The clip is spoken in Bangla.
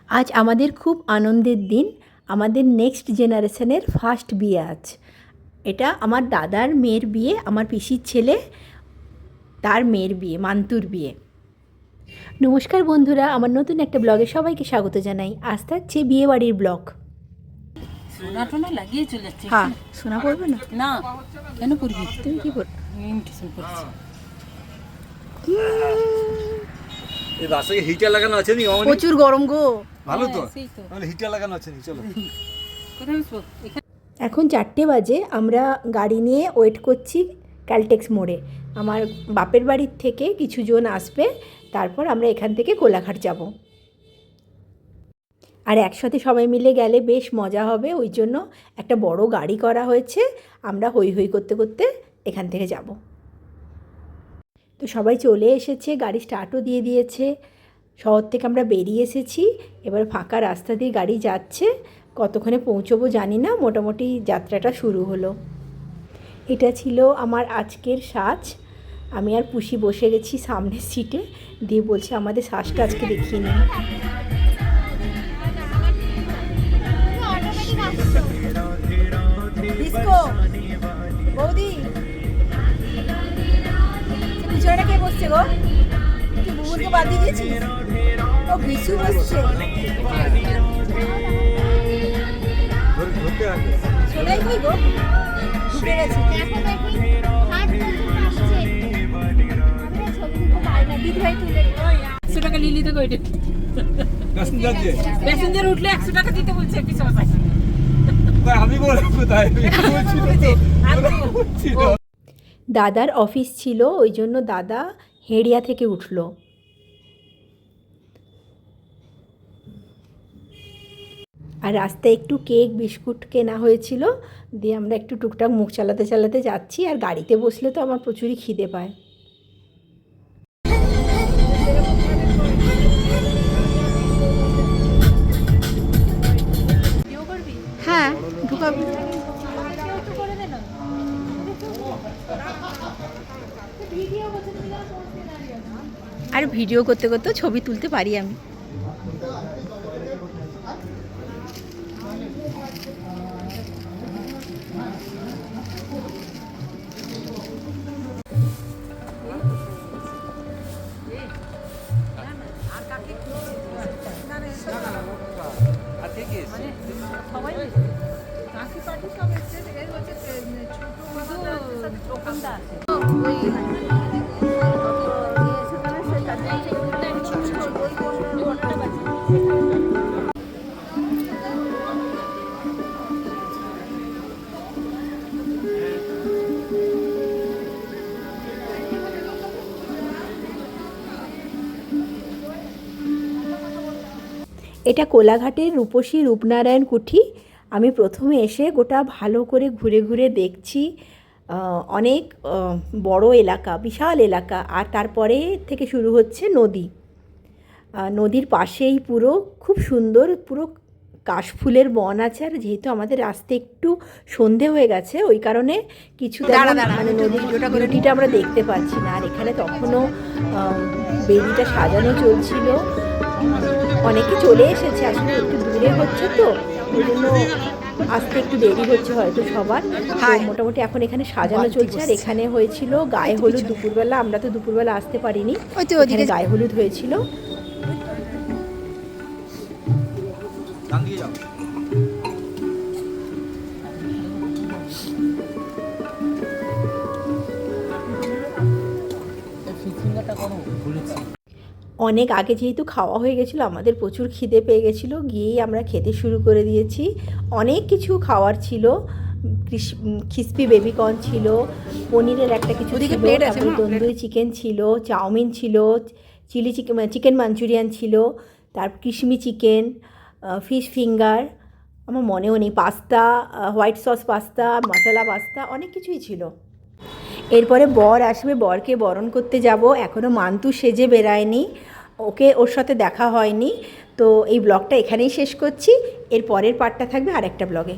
আজ আমাদের খুব আনন্দের দিন। আমাদের নেক্সট জেনারেশনের ফার্স্ট বিয়ে আজ। এটা আমার দাদার মেয়ের বিয়ে, আমার পিসির ছেলে তার মেয়ের বিয়ে, মান্তুর বিয়ে। নমস্কার বন্ধুরা, আমার নতুন একটা ব্লগে সবাইকে স্বাগত জানাই। আজ থাকছে বিয়ে বাড়ির ব্লগ। সোনা টোনা লাগিয়ে চলে যাচ্ছে। হ্যাঁ, শোনা পড়বে না? না, কেন করবি? তুমি কি করবে? ইনভিটেশন করেছি। এই রাস্তায় হিটার লাগানো আছে নি? প্রচুর গরম গো। ভালো তো, সেই তো। তাহলে হিটার লাগানো আছে নি? চলো। কোথায় বসবো? এখানে। এখন 4টে বাজে, আমরা গাড়ি নিয়ে ওয়েট করছি ক্যালটেক্স মোড়ে। আমার বাপের বাড়ির থেকে কিছু জন আসবে, তারপর আমরা এখান থেকে কোলাঘাট যাব। আর একসাথে সবাই মিলে গেলে বেশ মজা হবে, ওই জন্য একটা বড় গাড়ি করা হয়েছে। আমরা হই হই করতে করতে এখান থেকে যাব। তো সবাই চলে এসেছে, গাড়ি স্টার্টও দিয়ে দিয়েছে। শহর থেকে আমরা বেরিয়ে এসেছি, এবার ফাঁকা রাস্তা দিয়ে গাড়ি যাচ্ছে। কতক্ষণে পৌঁছবো জানি না, মোটামুটি যাত্রাটা শুরু হলো। এটা ছিল আমার আজকের সাজ। আমি আর পুষি বসে গেছি সামনের সিটে, দিয়ে বলছে আমাদের সাজটা আজকে দেখিয়ে নিন। বৌদি, পিছনে কে বসছে গো? তুই বুবুরকে বাদ দিয়ে দিয়েছিস? ও বিশু বসছে। সোনাই কই গো? ঢুকে গেছে। দিদি ভাই তুলে 100 টাকা লিলি তো কইটে। প্যাসেঞ্জার উঠলে 100 টাকা দিতে বলছে পিছনে পাশে। আমি বলবো কোথায়? দাদার অফিস ছিল, ওই জন্য দাদা হেড়িয়া থেকে উঠল। আর রাস্তায় একটু কেক বিস্কুট কেনা হয়েছিল, দিয়ে আমরা একটু টুকটাক মুখ চালাতে চালাতে যাচ্ছি। আর গাড়িতে বসলে তো আমার প্রচুরই খিদে পায়। হ্যাঁ, ঢুকাবো। আর ভিডিও করতে করতে ছবি তুলতে পারি আমি। এটা কোলাঘাটের রূপসী রূপনারায়ণ কুঠি। আমি প্রথমে এসে গোটা ভালো করে ঘুরে ঘুরে দেখছি। অনেক বড় এলাকা, বিশাল এলাকা। আর তারপরে থেকে শুরু হচ্ছে নদী। নদীর পাশেই পুরো খুব সুন্দর, পুরো কাশফুলের বন আছে। আর যেহেতু আমাদের আসতে একটু সন্ধে হয়ে গেছে, ওই কারণে কিছু মানে নদীর বিউটিটা আমরা দেখতে পাচ্ছি না। আর এখানে তখনও বেদিটা সাজানো চলছিল। অনেকে চলে এসেছে, আসলে একটু দূরে হচ্ছে তো ওই জন্য আসতে একটু দেরি হচ্ছে হয়তো সবার। মোটামুটি এখন এখানে সাজানো চলছে। আর এখানে হয়েছিল গায়ে হলুদ দুপুরবেলা। আমরা তো দুপুরবেলা আসতে পারিনি, ওদিকে গায়ে হলুদ হয়েছিল। অনেক আগে যেহেতু খাওয়া হয়ে গেছিলো, আমাদের প্রচুর খিদে পেয়ে গেছিলো, গিয়েই আমরা খেতে শুরু করে দিয়েছি। অনেক কিছু খাওয়ার ছিল, ক্রিসপি বেবিকর্ন ছিল, পনিরের একটা কিছু ছিল, তারপরে তন্দুরি চিকেন ছিল, চাউমিন ছিল, চিলি চিকেন চিকেন মাঞ্চুরিয়ান ছিল, তারপর কিশমি চিকেন, ফিশ ফিঙ্গার, আমার মনেও নেই, পাস্তা, হোয়াইট সস পাস্তা, মশলা পাস্তা, অনেক কিছুই ছিল। এরপরে বর আসবে, বরকে বরণ করতে যাব। এখনও মান্তু সেজে বেরায়নি, ওর সাথে দেখা হয়নি। তো এই ব্লগটা এখানেই শেষ করছি। এর পরের পার্টটা থাকবে আরেকটা ব্লগে।